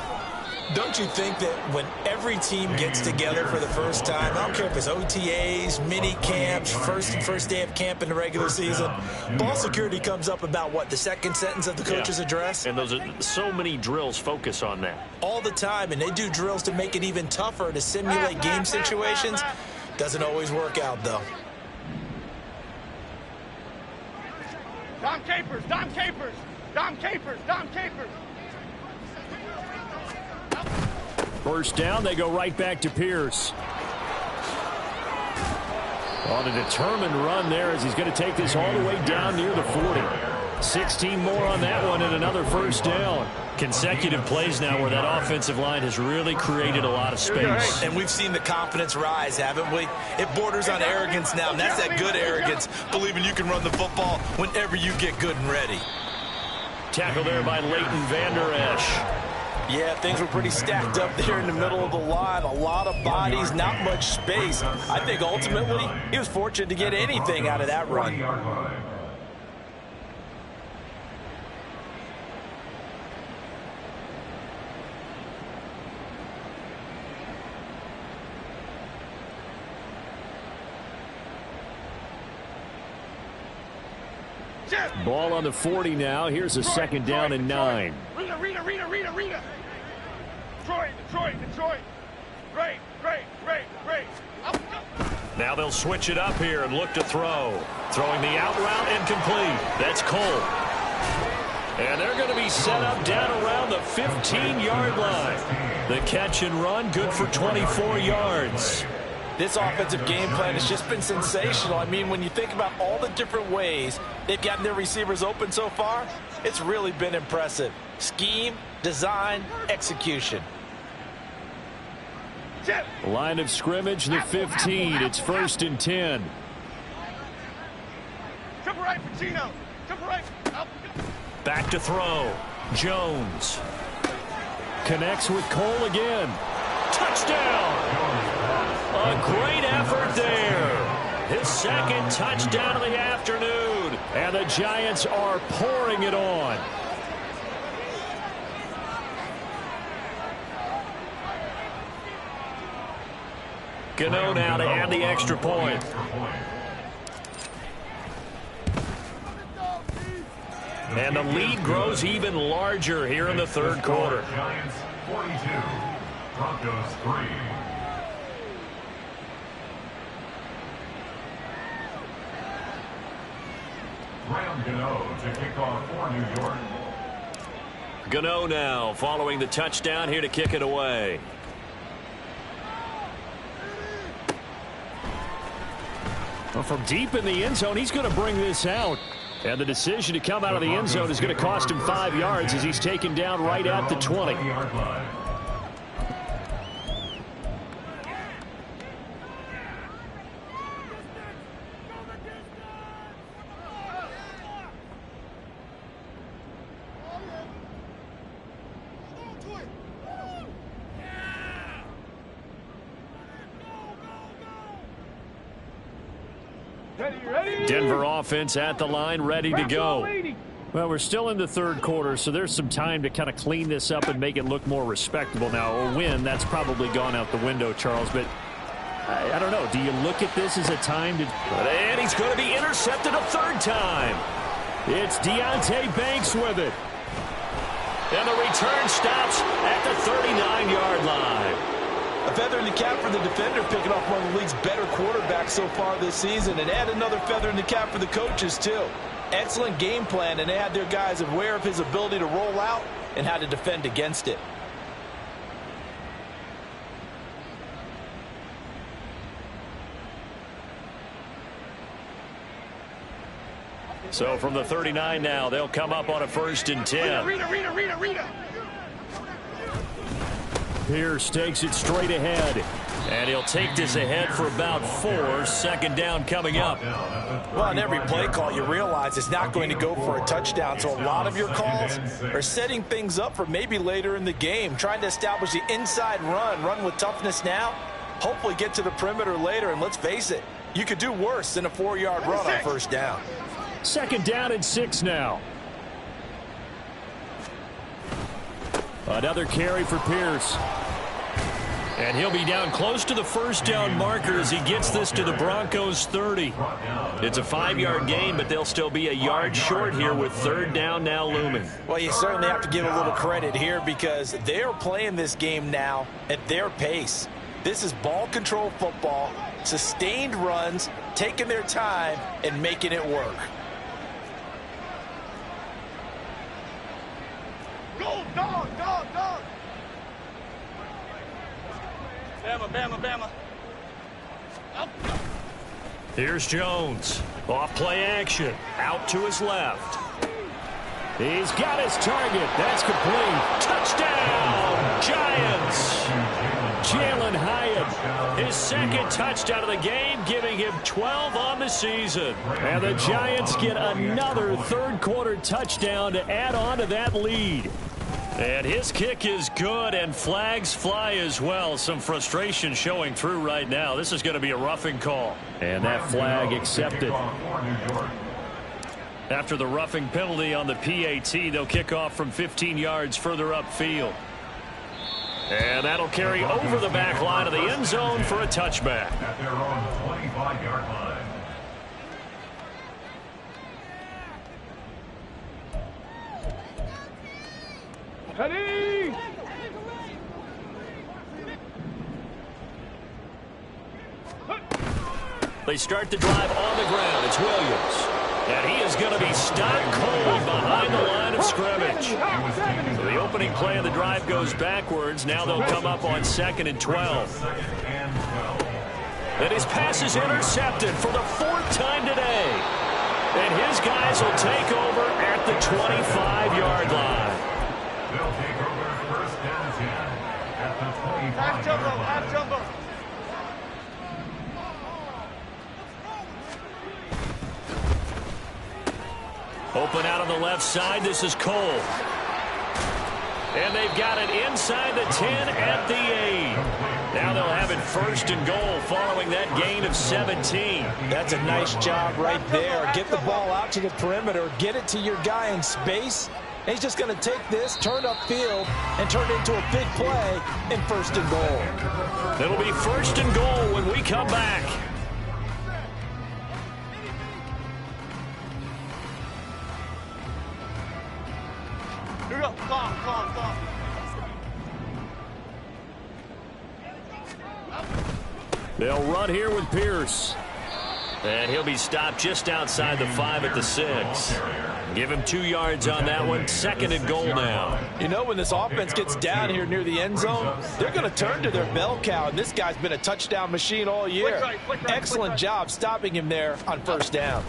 Speaker 7: Don't you think that when every team gets together for the first time, I don't care if it's OTAs, mini camps, first day of camp in the regular season, ball security comes up about what, the second sentence of the coach's address?
Speaker 4: And those are so many drills focus on that.
Speaker 7: All the time, and they do drills to make it even tougher to simulate game situations. Doesn't always work out, though.
Speaker 5: Dom Capers, Dom Capers, Dom Capers, Dom Capers.
Speaker 4: First down, they go right back to Pierce. On a determined run there as he's going to take this all the way down near the 40. 16 more on that one and another first down.
Speaker 1: Consecutive plays now where that offensive line has really created a lot of space.
Speaker 7: And we've seen the confidence rise, haven't we? It borders on arrogance now, and that's that good arrogance, believing you can run the football whenever you get good and ready.
Speaker 1: Tackle there by Leighton Vander Esch.
Speaker 2: Yeah, things were pretty stacked up there in the middle of the line. A lot of bodies, not much space. I think ultimately he was fortunate to get anything out of that run.
Speaker 4: Ball on the 40 now. Here's a second down and 9.
Speaker 5: Rita. Detroit. Great.
Speaker 1: Now they'll switch it up here and look to throw. Throwing the out route incomplete. That's Cole. And they're going to be set up down around the 15-yard line. The catch and run good for 24 yards.
Speaker 2: This offensive game plan has just been sensational. I mean, when you think about all the different ways they've gotten their receivers open so far, it's really been impressive. Scheme, design, execution.
Speaker 4: Line of scrimmage, the 15. It's 1st and 10.
Speaker 5: Triple right for Tino. Triple right.
Speaker 1: Back to throw. Jones.
Speaker 4: Connects with Cole again.
Speaker 1: Touchdown! A great effort there. His second touchdown of the afternoon.
Speaker 4: And the Giants are pouring it on.
Speaker 1: Gano now to add the extra point. And the lead grows even larger here in the third quarter.
Speaker 3: Giants 42, Broncos 3. Graham Gano to kick off for New York.
Speaker 1: Gano now following the touchdown here to kick it away.
Speaker 4: Well, from deep in the end zone, he's going to bring this out. And the decision to come out of the end zone is going to cost him 5 yards as he's taken down right at the 20. Denver offense at the line, ready to go. Well, we're still in the third quarter, so there's some time to kind of clean this up and make it look more respectable. Now, a win, that's probably gone out the window, Charles, but I don't know. Do you look at this as a time to...
Speaker 1: And he's going to be intercepted a third time.
Speaker 4: It's Deonte Banks with it.
Speaker 1: And the return stops at the 39-yard line.
Speaker 2: A feather in the cap for the defender, picking off one of the league's better quarterbacks so far this season, and add another feather in the cap for the coaches, too. Excellent game plan, and they had their guys aware of his ability to roll out and how to defend against it.
Speaker 1: So from the 39 now, they'll come up on a 1st and 10.
Speaker 5: Rita.
Speaker 4: Pierce takes it straight ahead.
Speaker 1: And he'll take this ahead for about 4. 2nd down coming up.
Speaker 2: Well, on every play call, you realize it's not going to go for a touchdown. So a lot of your calls are setting things up for maybe later in the game, trying to establish the inside run with toughness now, hopefully get to the perimeter later. And let's face it, you could do worse than a 4-yard run on 1st down.
Speaker 4: 2nd down and 6 now. Another carry for Pierce.
Speaker 1: And he'll be down close to the 1st down marker as he gets this to the Broncos 30. It's a 5-yard gain, but they'll still be a yard short here with 3rd down now looming.
Speaker 2: Well, you certainly have to give a little credit here because they're playing this game now at their pace. This is ball control football, sustained runs, taking their time and making it work.
Speaker 5: Dog. Bama.
Speaker 1: Here's Jones. Off play action. Out to his left.
Speaker 4: He's got his target. That's complete.
Speaker 1: Touchdown, Giants.
Speaker 4: Jalen Hyatt.
Speaker 1: His second touchdown of the game, giving him 12 on the season.
Speaker 4: And the Giants get another third-quarter touchdown to add on to that lead.
Speaker 1: And his kick is good, and flags fly as well. Some frustration showing through right now. This is going to be a roughing call.
Speaker 4: And that flag accepted.
Speaker 1: After the roughing penalty on the PAT, they'll kick off from 15 yards further upfield. And that'll carry over the back line of the end zone for a touchback.
Speaker 3: At their own 25-yard line.
Speaker 5: Ready?
Speaker 1: They start the drive on the ground. It's Williams. And he is going to be stopped cold behind the line of scrimmage. So the opening play of the drive goes backwards. Now they'll come up on 2nd and 12. And his pass is intercepted for the 4th time today. And his guys will take over at the 25-yard line.
Speaker 3: They'll take over first down 10 at the 25-yard line.
Speaker 5: Half jumbo.
Speaker 1: Open out on the left side. This is Cole. And they've got it inside the 10 at the 8. Now they'll have it 1st and goal following that gain of 17.
Speaker 2: That's a nice job right there. Get the ball out to the perimeter. Get it to your guy in space. And he's just going to take this, turn upfield, and turn it into a big play in 1st and goal.
Speaker 1: It'll be 1st and goal when we come back.
Speaker 5: Here we go. Clock.
Speaker 4: They'll run here with Pierce.
Speaker 1: And he'll be stopped just outside the 5 at the 6. Give him 2 yards on that one. 2nd and goal now.
Speaker 2: You know, when this offense gets down here near the end zone, they're going to turn to their bell cow, and this guy's been a touchdown machine all year. Excellent job stopping him there on 1st down.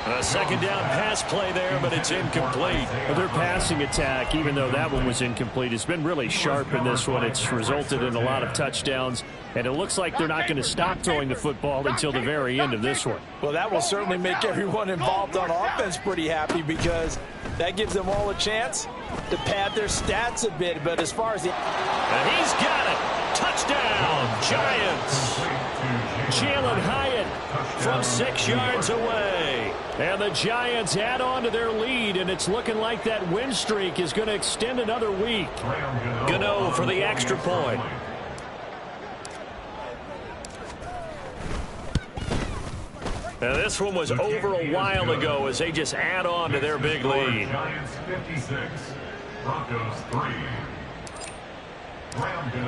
Speaker 1: A 2nd down pass play there, but it's incomplete.
Speaker 4: Their passing attack, even though that one was incomplete, has been really sharp in this one. It's resulted in a lot of touchdowns, and it looks like they're not going to stop throwing the football until the very end of this one.
Speaker 2: Well, that will certainly make everyone involved on offense pretty happy because that gives them all a chance to pad their stats a bit. But as far as the...
Speaker 1: And he's got it. Touchdown, Giants.
Speaker 4: Jalen Hyatt
Speaker 1: from 6 yards away.
Speaker 4: And the Giants add on to their lead, and it's looking like that win streak is going to extend another week.
Speaker 1: Gano for the extra point. Now this one was over a while ago as they just add on to their big lead.
Speaker 3: Giants 56, Broncos 3.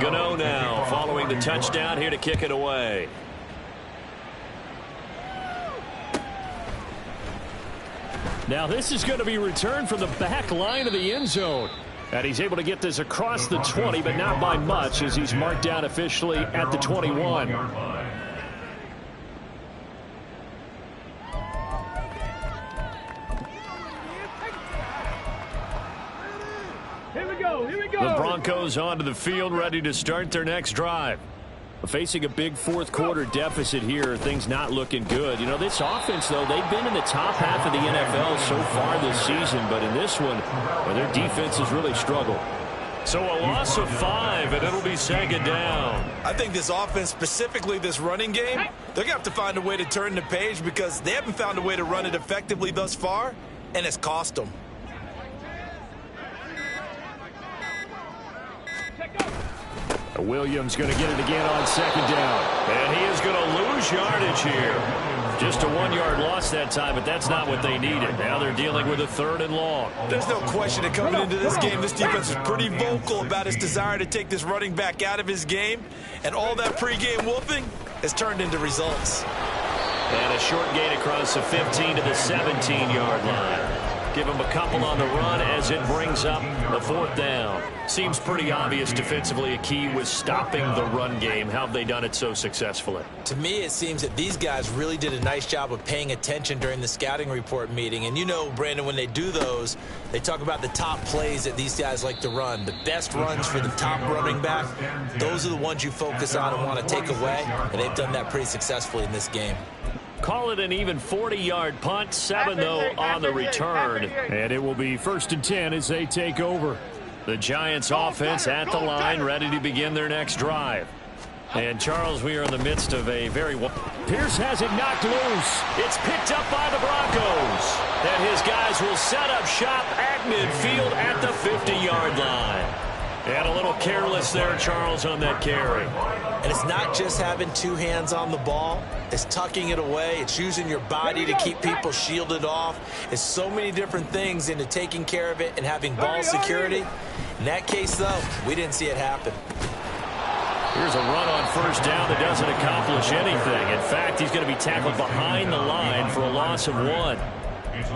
Speaker 1: Gano now following the touchdown here to kick it away.
Speaker 4: Now this is going to be returned from the back line of the end zone. And he's able to get this across the 20, but not by much as he's marked down officially at the 21.
Speaker 5: Here we go.
Speaker 1: The Broncos onto the field ready to start their next drive.
Speaker 4: Facing a big fourth-quarter deficit here, things not looking good. You know, this offense, though, they've been in the top half of the NFL so far this season, but in this one, well, their defense has really struggled.
Speaker 1: So a loss of 5, and it'll be 2nd down.
Speaker 7: I think this offense, specifically this running game, they're going to have to find a way to turn the page because they haven't found a way to run it effectively thus far, and it's cost them.
Speaker 4: Williams going to get it again on 2nd down.
Speaker 1: And he is going to lose yardage here. Just a 1-yard loss that time, but that's not what they needed. Now they're dealing with a 3rd and long.
Speaker 7: There's no question that coming into this game, this defense is pretty vocal about its desire to take this running back out of his game. And all that pregame whooping has turned into results.
Speaker 1: And a short gain across the 15 to the 17-yard line. Give him a couple on the run as it brings up the 4th down. Seems pretty obvious defensively a key was stopping the run game. How have they done it so successfully?
Speaker 7: To me, it seems that these guys really did a nice job of paying attention during the scouting report meeting. And you know, Brandon, when they do those, they talk about the top plays that these guys like to run. The best runs for the top running back, those are the ones you focus on and want to take away. And they've done that pretty successfully in this game.
Speaker 1: Call it an even 40-yard punt, 7 though on the return.
Speaker 4: And it will be 1st and 10 as they take over.
Speaker 1: The Giants offense at the line, ready to begin their next drive. And Charles, we are in the midst of a very...
Speaker 4: Pierce has it knocked loose.
Speaker 1: It's picked up by the Broncos. And his guys will set up shop at midfield at the 50-yard line. And a little careless there, Charles, on that carry.
Speaker 7: And it's not just having 2 hands on the ball. It's tucking it away. It's using your body to keep people shielded off. It's so many different things into taking care of it and having ball security. In that case, though, we didn't see it happen.
Speaker 1: Here's a run on 1st down that doesn't accomplish anything. In fact, he's going to be tackled behind the line for a loss of 1.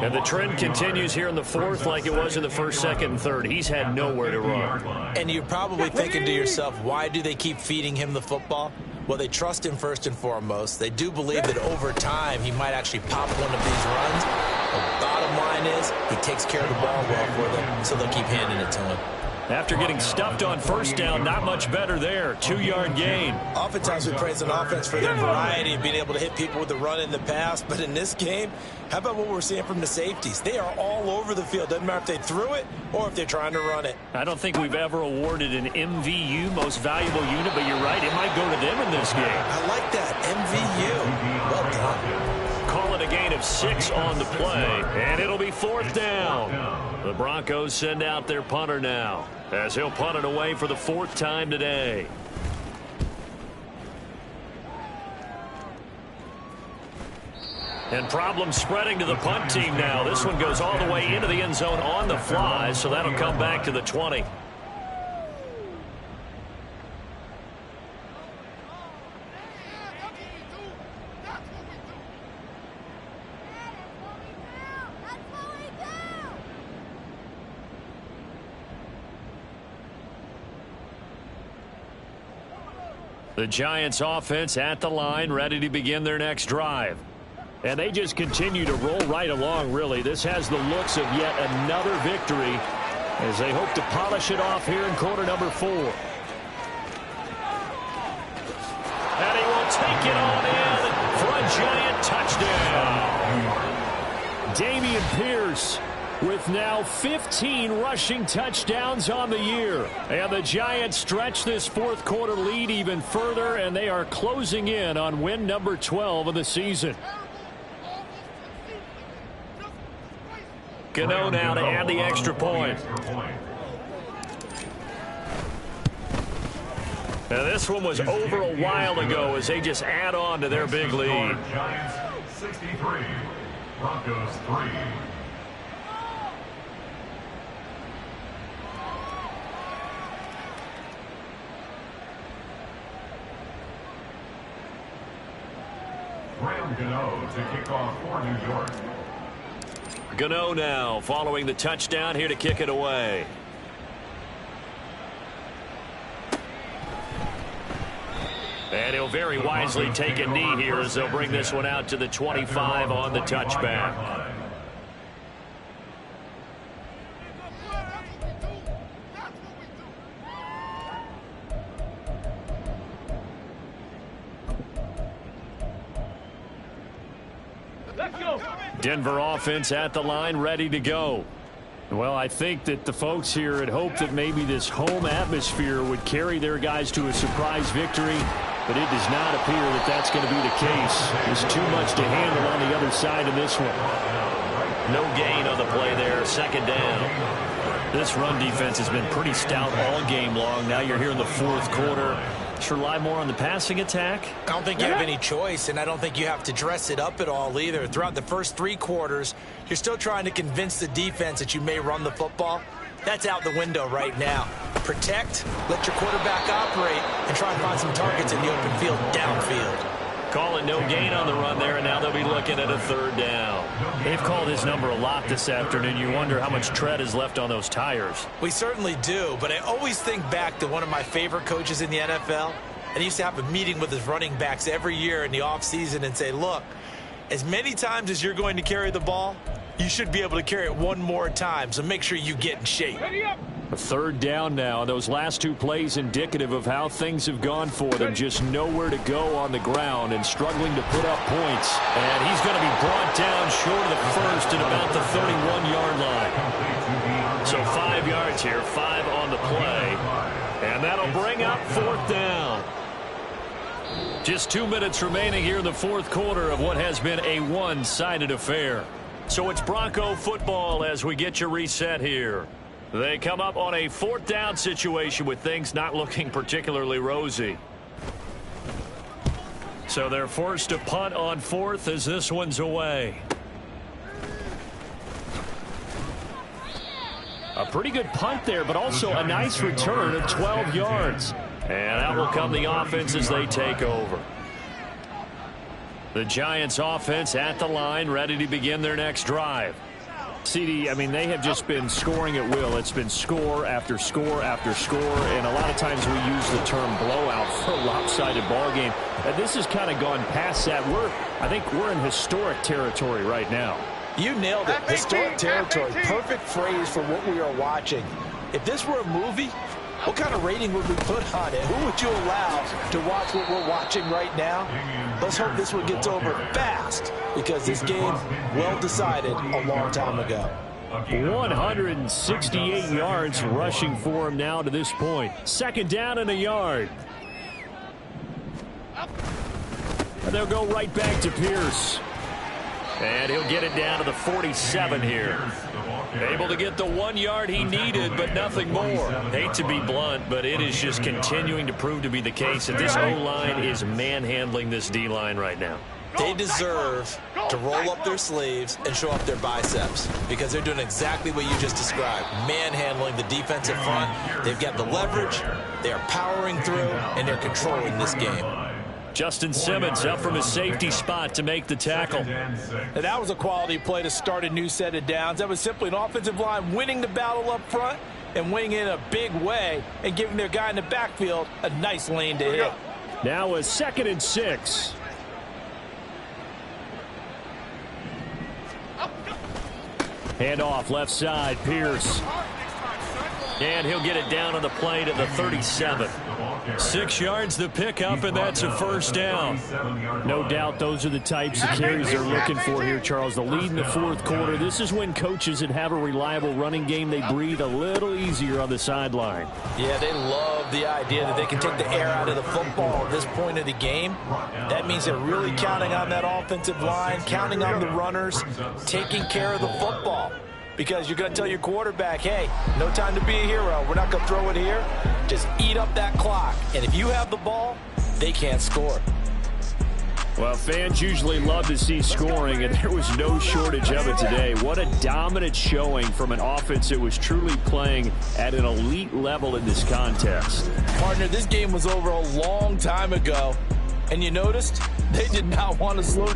Speaker 1: And the trend continues here in the 4th like it was in the 1st, 2nd, and 3rd. He's had nowhere to run.
Speaker 7: And you're probably thinking to yourself, why do they keep feeding him the football? Well, they trust him first and foremost. They do believe that over time he might actually pop one of these runs. The bottom line is he takes care of the ball well for them, so they'll keep handing it to him.
Speaker 1: After getting stuffed on 1st down, not much better there. 2-yard gain.
Speaker 7: Oftentimes we praise an offense for their variety of being able to hit people with the run in the pass. But in this game, how about what we're seeing from the safeties? They are all over the field. Doesn't matter if they threw it or if they're trying to run it.
Speaker 1: I don't think we've ever awarded an MVU, most valuable unit, but you're right, it might go to them in this game.
Speaker 7: I like that. MVU. Well done.
Speaker 1: Call it a gain of 6 on the play, and it'll be 4th down. The Broncos send out their punter now, as he'll punt it away for the 4th time today. And problems spreading to the punt team now. This one goes all the way into the end zone on the fly, so that'll come back to the 20. The Giants offense at the line, ready to begin their next drive.
Speaker 4: And they just continue to roll right along, really. This has the looks of yet another victory as they hope to polish it off here in quarter number 4.
Speaker 1: And he will take it on in for a Giant touchdown.
Speaker 4: Dameon Pierce with now 15 rushing touchdowns on the year. And the Giants stretch this 4th quarter lead even further, and they are closing in on win number 12 of the season.
Speaker 1: Gano now to add the extra point. Now this one was over a while ago as they just add on to their big lead.
Speaker 3: Giants 63, Broncos 3. Graham Gano to kick off for New York.
Speaker 1: Gano now following the touchdown here to kick it away. And he'll very wisely take a knee here as they'll bring this one out to the 25 on the touchback. Denver offense at the line, ready to go.
Speaker 4: Well, I think that the folks here had hoped that maybe this home atmosphere would carry their guys to a surprise victory, but it does not appear that that's going to be the case. There's too much to handle on the other side of this one.
Speaker 1: No gain on the play there, 2nd down. This run defense has been pretty stout all game long. Now you're here in the 4th quarter. Should rely more on the passing attack?
Speaker 7: I don't think you have any choice, and I don't think you have to dress it up at all either. Throughout the first 3 quarters, you're still trying to convince the defense that you may run the football. That's out the window right now. Protect, let your quarterback operate, and try and find some targets in the open field downfield.
Speaker 1: Call it no gain on the run there, and now they'll be looking at a 3rd down.
Speaker 4: They've called his number a lot this afternoon. You wonder how much tread is left on those tires.
Speaker 7: We certainly do, but I always think back to one of my favorite coaches in the NFL, and he used to have a meeting with his running backs every year in the offseason and say, look, as many times as you're going to carry the ball, you should be able to carry it one more time, so make sure you get in shape.
Speaker 4: A 3rd down now. Those last 2 plays indicative of how things have gone for them. Just nowhere to go on the ground and struggling to put up points.
Speaker 1: And he's going to be brought down short of the first at about the 31-yard line. So 5 yards here, 5 on the play. And that'll bring up 4th down. Just 2 minutes remaining here in the 4th quarter of what has been a one-sided affair. So it's Bronco football as we get you reset here. They come up on a 4th down situation with things not looking particularly rosy. So they're forced to punt on 4th as this one's away.
Speaker 4: A pretty good punt there, but also a nice return of 12 yards.
Speaker 1: And out will come the offense as they take over. The Giants offense at the line, ready to begin their next drive.
Speaker 4: CD, I mean, they have just been scoring at will. It's been score after score after score, and a lot of times we use the term blowout for a lopsided ball game. This has kind of gone past that. I think we're in historic territory right now.
Speaker 2: You nailed it. Historic territory. Perfect phrase for what we are watching. If this were a movie, what kind of rating would we put on it? Who would you allow to watch what we're watching right now? Let's hope this one gets over fast, because this game, well decided a long time ago.
Speaker 4: 168 yards rushing for him now to this point. 2nd down and a yard. And they'll go right back to Pierce.
Speaker 1: And he'll get it down to the 47 here. Able to get the 1 yard he needed, but nothing more. Hate to be blunt, but it is just continuing to prove to be the case that this O-line is manhandling this D-line right now.
Speaker 7: They deserve to roll up their sleeves and show up their biceps, because they're doing exactly what you just described, manhandling the defensive front. They've got the leverage, they are powering through, and they're controlling this game.
Speaker 1: Justin Simmons up from his safety spot to make the tackle.
Speaker 2: And that was a quality play to start a new set of downs. That was simply an offensive line winning the battle up front and winning in a big way and giving their guy in the backfield a nice lane to hit.
Speaker 4: Now a 2nd and 6. Hand off left side, Pierce.
Speaker 1: And he'll get it down on the play to the 37. 6 yards the pickup, and that's a 1st down.
Speaker 4: No doubt those are the types of carries they're looking for here, Charles. The lead in the 4th quarter. This is when coaches that have a reliable running game, they breathe a little easier on the sideline.
Speaker 2: Yeah, they love the idea that they can take the air out of the football at this point of the game. That means they're really counting on that offensive line, counting on the runners, taking care of the football. Because you're going to tell your quarterback, hey, no time to be a hero. We're not going to throw it here. Just eat up that clock. And if you have the ball, they can't score.
Speaker 4: Well, fans usually love to see scoring, and there was no shortage of it today. What a dominant showing from an offense that was truly playing at an elite level in this contest.
Speaker 2: Partner, this game was over a long time ago. And you noticed they did not want to slow